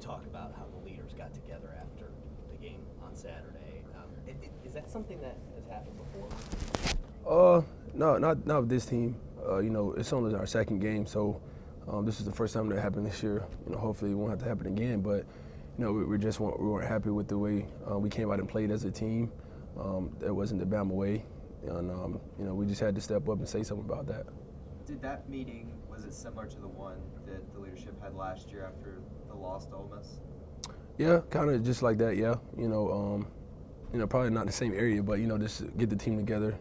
talk about how the leaders got together after the game on Saturday. Is that something that has happened before? No, not with this team. It's only our second game, so this is the first time that happened this year. Hopefully it won't have to happen again. But we weren't happy with the way we came out and played as a team. That wasn't the Bama way, and we just had to step up and say something about that. Did that meeting, was it similar to the one that the leadership had last year after the loss to Ole Miss? Yeah, kind of just like that. Yeah, probably not the same area, but just get the team together,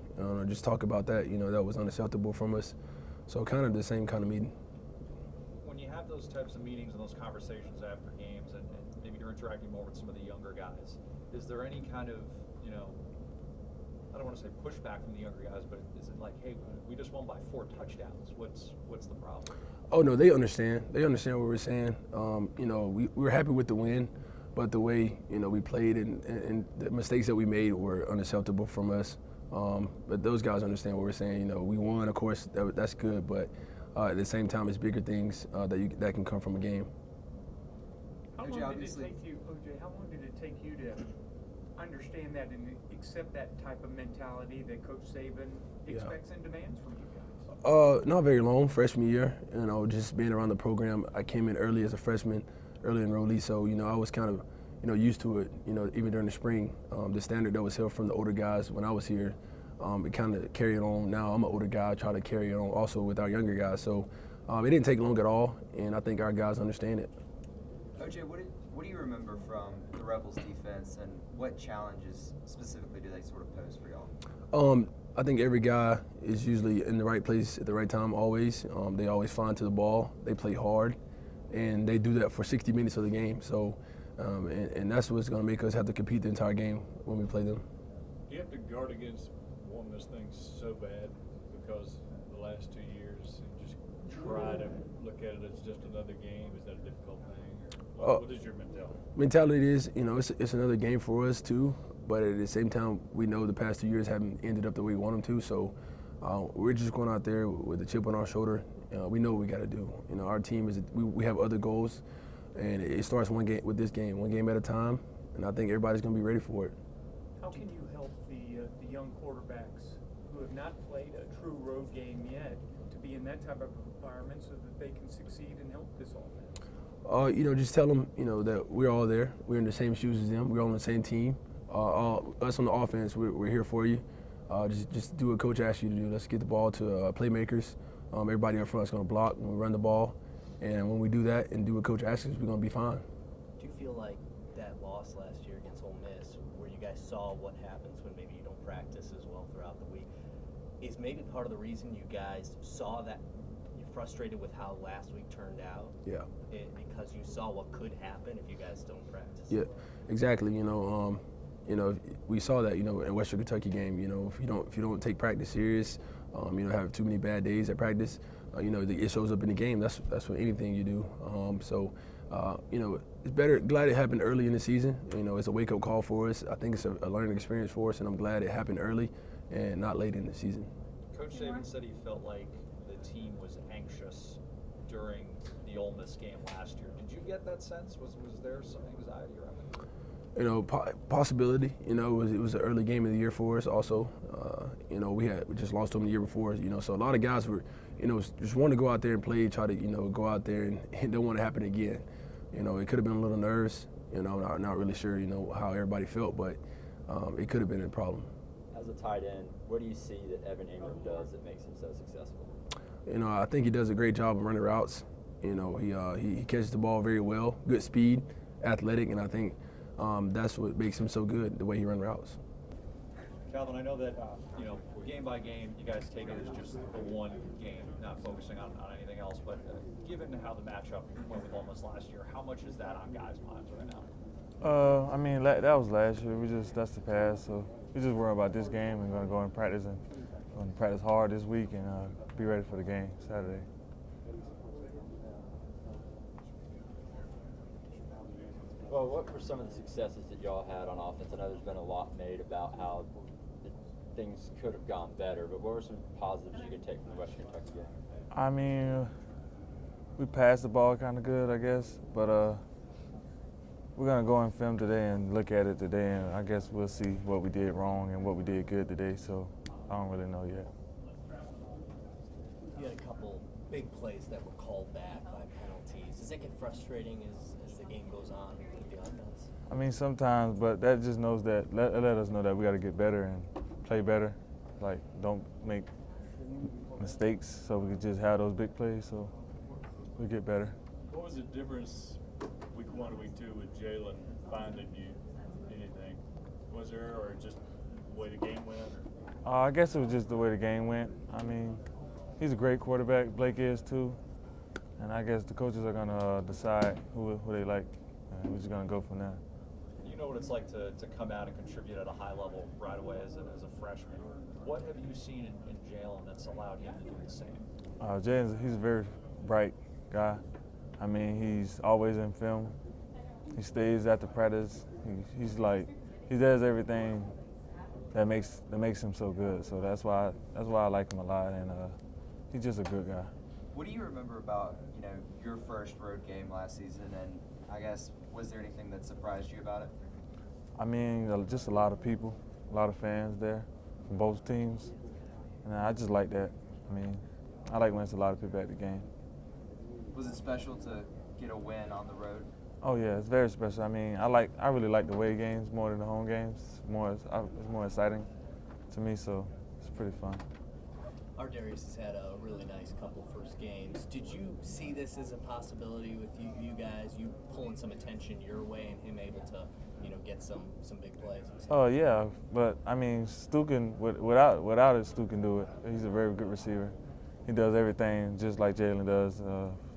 just talk about that. That was unacceptable from us. So kind of the same kind of meeting. When you have those types of meetings and those conversations after games, and maybe you're interacting more with some of the younger guys, is there any kind of, I don't want to say pushback from the younger guys, but is it like, hey, we just won by 4 touchdowns. What's the problem? Oh no, they understand. They understand what we're saying. We were happy with the win, but the way we played and the mistakes that we made were unacceptable from us. But those guys understand what we're saying. We won, of course, that's good, but at the same time, it's bigger things that can come from a game. How long did it take you, OJ? How long did it take you to understand that and accept that type of mentality that Coach Saban expects and demands from you guys? Not very long, freshman year. Just being around the program. I came in early as a freshman, early enrollee, so I was kind of used to it. Even during the spring, the standard that was held from the older guys when I was here, it kind of carried on. Now I'm an older guy, I try to carry it on also with our younger guys. So it didn't take long at all, and I think our guys understand it. OJ, what do you remember from the Rebels defense, and what challenges specifically do they sort of pose for y'all? I think every guy is usually in the right place at the right time always. They always find to the ball. They play hard, and they do that for 60 minutes of the game. So, and that's what's going to make us have to compete the entire game when we play them. Do you have to guard against wanting this thing so bad because the last 2 years and just try to look at it as just another game? Is that a difficult thing? Or what is your mentality? Mentality is, it's another game for us too. But at the same time, we know the past 2 years haven't ended up the way we want them to. So we're just going out there with a chip on our shoulder. We know what we got to do. Our team we have other goals, and it starts one game with this game, one game at a time. And I think everybody's going to be ready for it. How can you help the young quarterbacks who have not played a true road game yet to be in that type of environment so that they can succeed and help this offense? Just tell them, that we're all there. We're in the same shoes as them. We're all on the same team. Us on the offense, we're here for you. Just do what Coach asks you to do. Let's get the ball to playmakers. Everybody up front is going to block when we run the ball. And when we do that and do what Coach asks us, we're going to be fine. Do you feel like that loss last year against Ole Miss, where you guys saw what happens when maybe you don't practice as well throughout the week, is maybe part of the reason you guys saw that you're frustrated with how last week turned out? Yeah. Because you saw what could happen if you guys don't practice? Yeah, exactly. We saw that, in Western Kentucky game. If you don't take practice serious, have too many bad days at practice, it shows up in the game. That's what anything you do. It's better. Glad it happened early in the season. It's a wake-up call for us. I think it's a learning experience for us, and I'm glad it happened early and not late in the season. Coach Saban said he felt like the team was anxious during the Ole Miss game last year. Did you get that sense? Was there some anxiety around it? Possibility. It was an early game of the year for us. Also, we just lost them the year before. So a lot of guys were, just want to go out there and play, try to, go out there and don't want to happen again. It could have been a little nerves. I'm not really sure, how everybody felt, but it could have been a problem. As a tight end, what do you see that Evan Ingram does that makes him so successful? I think he does a great job of running routes. He catches the ball very well, good speed, athletic, and I think that's what makes him so good, the way he runs routes. Calvin, I know that, game by game, you guys take it as just the one game, not focusing on anything else, but given how the matchup went with Ole Miss last year, how much is that on guys' minds right now? That was last year. That's the past, so we just worry about this game and going to go and practice hard this week and be ready for the game Saturday. Well, what were some of the successes that y'all had on offense? I know there's been a lot made about how things could have gone better, but what were some positives you could take from the Western Kentucky game? We passed the ball kind of good, I guess, but We're gonna go and film today and look at it today, and I guess we'll see what we did wrong and what we did good today. So I don't really know yet. You had a couple big plays that were called back by penalties. Does that get frustrating as the game goes on with the offense? I mean, sometimes, but that just knows that let us know that we got to get better and play better. Like, don't make mistakes, so we could just have those big plays. So we get better. What was the difference week 1 to week 2 with Jalen finding you? Anything? Was there, or just the way the game went? I guess it was just the way the game went. I mean, he's a great quarterback. Blake is too. And I guess the coaches are gonna decide who they like, and we're just gonna go from there. You know what it's like to come out and contribute at a high level right away as a freshman. What have you seen in Jalen that's allowed him to do the same? Jalen's he's a very bright guy. I mean, he's always in film. He stays after practice. He does everything that makes him so good. So that's why I like him a lot, and he's just a good guy. What do you remember about your first road game last season, and I guess was there anything that surprised you about it? I mean, just a lot of people, a lot of fans there from both teams, and I just like that. I mean, I like when it's a lot of people at the game. Was it special to get a win on the road? Oh yeah, it's very special. I mean, I really like the away games more than the home games. It's more exciting to me, so it's pretty fun. Darius has had a really nice couple first games. Did you see this as a possibility with you guys, you pulling some attention your way and him able to, get some big plays? Oh yeah, but I mean, Stu can without it, Stu can do it. He's a very good receiver. He does everything just like Jalen does.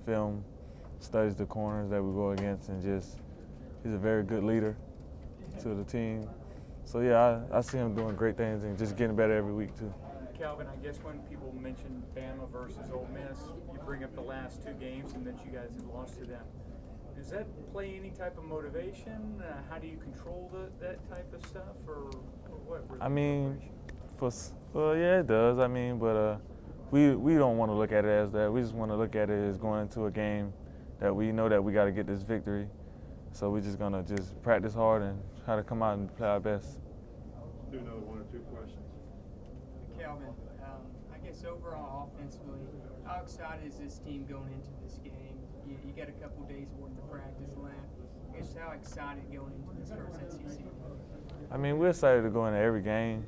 Film, studies the corners that we go against, and he's a very good leader to the team. So yeah, I see him doing great things and just getting better every week too. Calvin, I guess when people mention Bama versus Ole Miss, you bring up the last 2 games and that you guys had lost to them. Does that play any type of motivation? How do you control that type of stuff, or what? I mean, yeah, it does. I mean, but we don't want to look at it as that. We just want to look at it as going into a game that we know that we got to get this victory. So we're just gonna practice hard and try to come out and play our best. Do another 1 or 2 questions. Calvin, I guess overall offensively, how excited is this team going into this game? You got a couple days worth of practice left. I guess how excited going into this first SEC? I mean, we're excited to go into every game.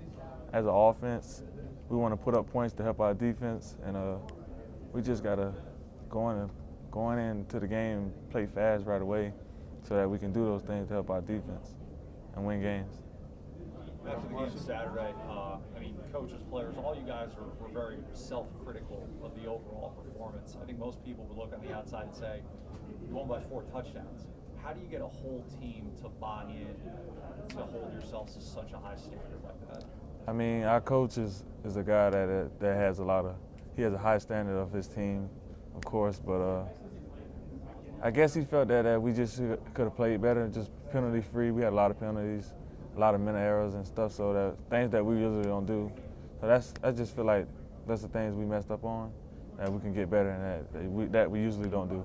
As an offense, we want to put up points to help our defense, and we just gotta go into the game and play fast right away, so that we can do those things to help our defense and win games. After the game Saturday, coaches, players, all you guys were very self-critical of the overall performance. I think most people would look on the outside and say, you won by 4 touchdowns. How do you get a whole team to buy in to hold yourselves to such a high standard like that? I mean, our coach is a guy that has he has a high standard of his team, of course, but I guess he felt that we just could have played better, just penalty-free. We had a lot of penalties, a lot of mental errors and stuff, so that things that we usually don't do. So I just feel like that's the things we messed up on, that we can get better and that we usually don't do.